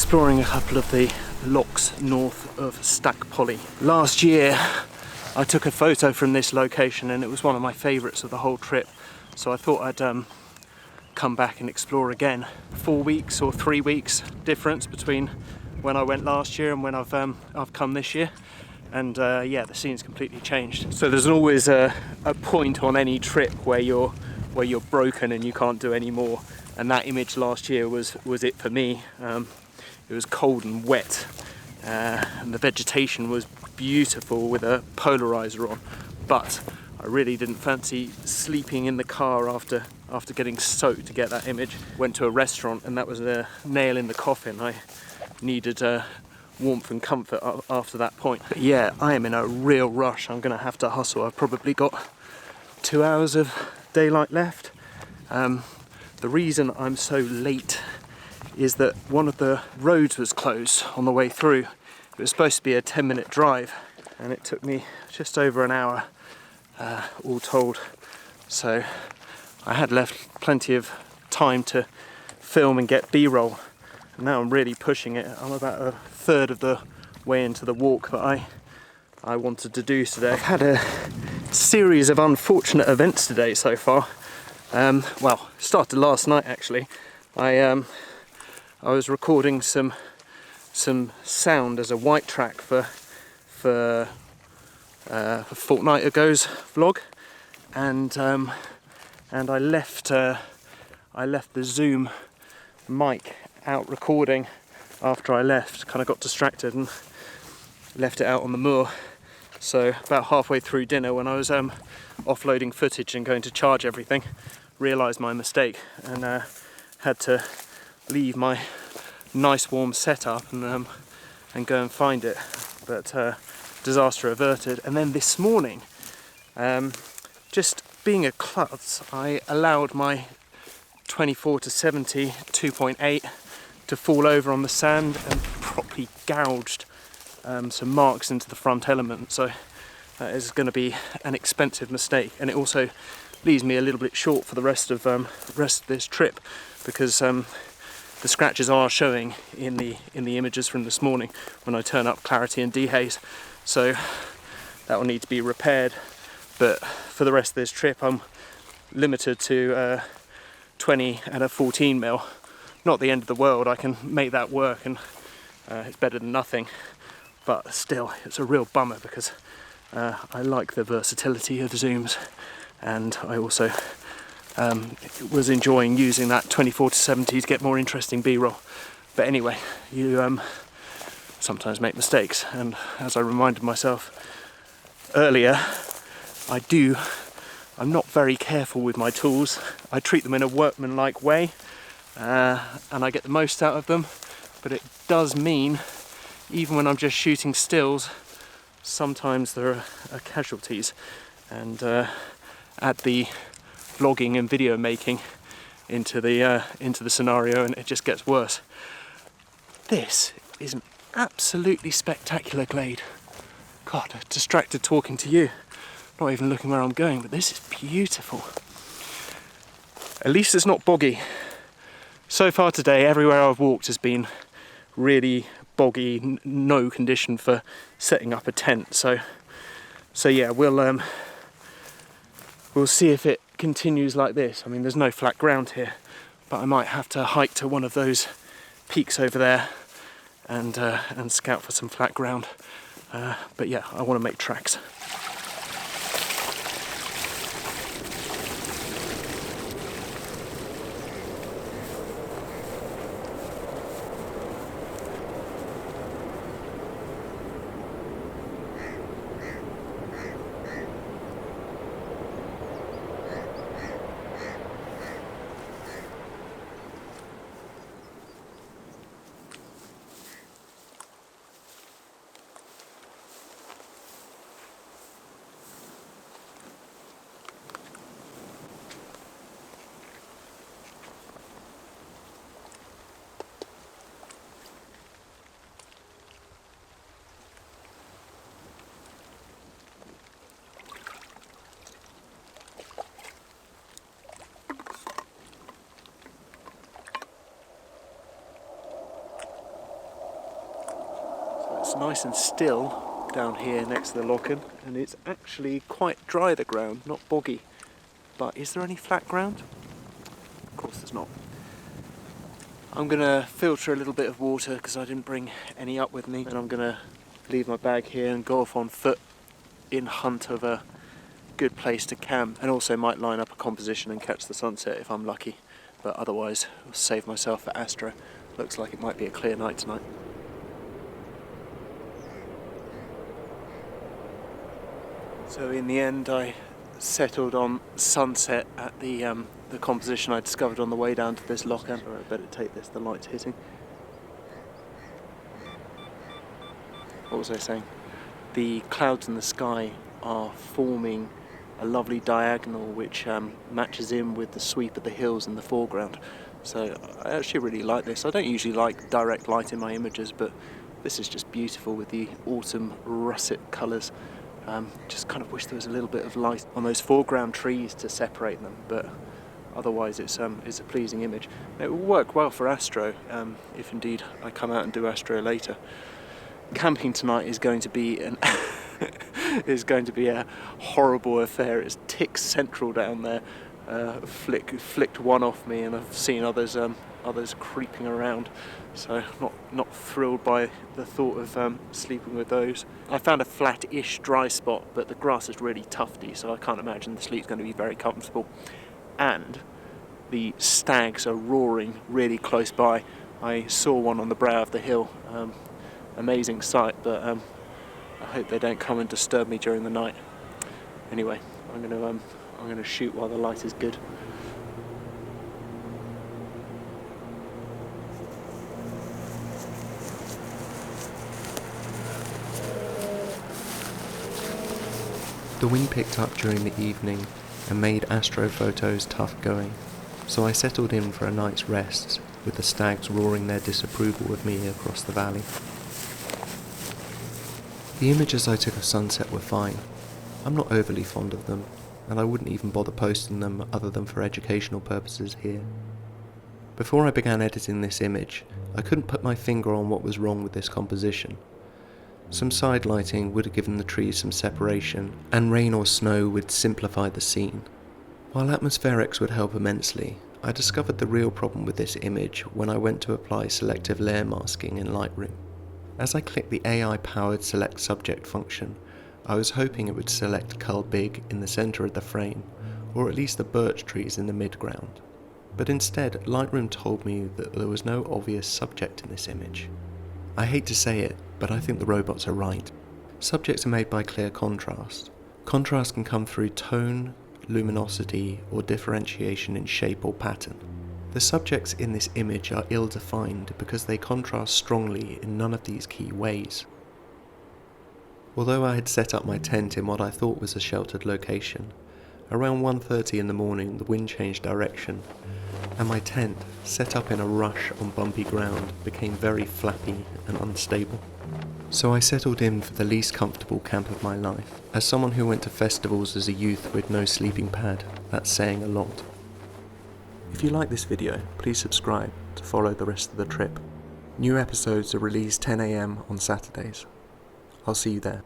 exploring a couple of the lochs north of Stackpolly. Last year I took a photo from this location and it was one of my favourites of the whole trip, so I thought I'd come back and explore again. 4 weeks or 3 weeks difference between when I went last year and when I've come this year, and yeah, the scene's completely changed. So there's always a point on any trip where you're broken and you can't do any more, and that image last year was it for me. It was cold and wet, and the vegetation was beautiful with a polarizer on, but I really didn't fancy sleeping in the car after getting soaked to get that image. Went to a restaurant and that was a nail in the coffin. I needed warmth and comfort after that point. But yeah, I am in a real rush. I'm gonna have to hustle. I've probably got 2 hours of daylight left. The reason I'm so late is that one of the roads was closed on the way through. It was supposed to be a 10-minute drive and it took me just over an hour all told. So I had left plenty of time to film and get B-roll, and now I'm really pushing it. I'm about a third of the way into the walk that I wanted to do today. I've had a series of unfortunate events today so far. Well, it started last night actually. I was recording some sound as a white track for a fortnight ago's vlog, and I left the Zoom mic out recording after I left. Kind of got distracted and left it out on the moor. So about halfway through dinner, when I was offloading footage and going to charge everything, realised my mistake and had to leave my nice warm setup and go and find it. But disaster averted. And then this morning, just being a klutz, I allowed my 24-70 2.8 to fall over on the sand and properly gouged some marks into the front element. So that is going to be an expensive mistake, and it also leaves me a little bit short for the rest of this trip, because the scratches are showing in the images from this morning when I turn up clarity and dehaze. So that will need to be repaired. But for the rest of this trip, I'm limited to 20 and a 14 mil. Not the end of the world. I can make that work, and it's better than nothing. But still, it's a real bummer because I like the versatility of the zooms, and I also was enjoying using that 24-70 to get more interesting B-roll. But anyway, you sometimes make mistakes, and as I reminded myself earlier, I'm not very careful with my tools. I treat them in a workmanlike way, and I get the most out of them, but it does mean, even when I'm just shooting stills, sometimes there are casualties, and add the vlogging and video making into the scenario, and it just gets worse. This is an absolutely spectacular glade. God, I'm distracted talking to you, not even looking where I'm going, but this is beautiful. At least it's not boggy. So far today, everywhere I've walked has been really boggy, no condition for setting up a tent. So yeah, we'll see if it continues like this. I mean, there's no flat ground here, but I might have to hike to one of those peaks over there and scout for some flat ground. But yeah, I want to make tracks. It's nice and still down here next to the Lochen, and it's actually quite dry, the ground, not boggy. But is there any flat ground? Of course there's not. I'm going to filter a little bit of water because I didn't bring any up with me, and I'm going to leave my bag here and go off on foot in hunt of a good place to camp, and also might line up a composition and catch the sunset if I'm lucky, but otherwise I'll save myself for astro. Looks like it might be a clear night tonight. So in the end I settled on sunset at the composition I discovered on the way down to this Loch. Alright, I better take this, the light's hitting. What was I saying? The clouds in the sky are forming a lovely diagonal which matches in with the sweep of the hills in the foreground. So I actually really like this. I don't usually like direct light in my images, but this is just beautiful with the autumn russet colours. Just kind of wish there was a little bit of light on those foreground trees to separate them, but otherwise it's a pleasing image. It will work well for astro, if indeed I come out and do astro later. Camping tonight is going to be a horrible affair. It's tick central down there. Flicked one off me, and I've seen others creeping around. So not thrilled by the thought of sleeping with those. I found a flat-ish dry spot, but the grass is really tufty, so I can't imagine the sleep's going to be very comfortable. And the stags are roaring really close by. I saw one on the brow of the hill. Amazing sight, but I hope they don't come and disturb me during the night. Anyway, I'm gonna shoot while the light is good. The wind picked up during the evening and made astrophotos tough going, so I settled in for a night's rest with the stags roaring their disapproval of me across the valley. The images I took of sunset were fine. I'm not overly fond of them, and I wouldn't even bother posting them other than for educational purposes here. Before I began editing this image, I couldn't put my finger on what was wrong with this composition. Some side lighting would have given the trees some separation, and rain or snow would simplify the scene. While atmospherics would help immensely, I discovered the real problem with this image when I went to apply selective layer masking in Lightroom. As I clicked the AI-powered Select Subject function, I was hoping it would select Cull Big in the centre of the frame, or at least the birch trees in the midground. But instead, Lightroom told me that there was no obvious subject in this image. I hate to say it, but I think the robots are right. Subjects are made by clear contrast. Contrast can come through tone, luminosity, or differentiation in shape or pattern. The subjects in this image are ill-defined because they contrast strongly in none of these key ways. Although I had set up my tent in what I thought was a sheltered location, around 1:30 in the morning the wind changed direction, and my tent, set up in a rush on bumpy ground, became very flappy and unstable. So I settled in for the least comfortable camp of my life. As someone who went to festivals as a youth with no sleeping pad, that's saying a lot. If you like this video, please subscribe to follow the rest of the trip. New episodes are released 10 AM on Saturdays. I'll see you there.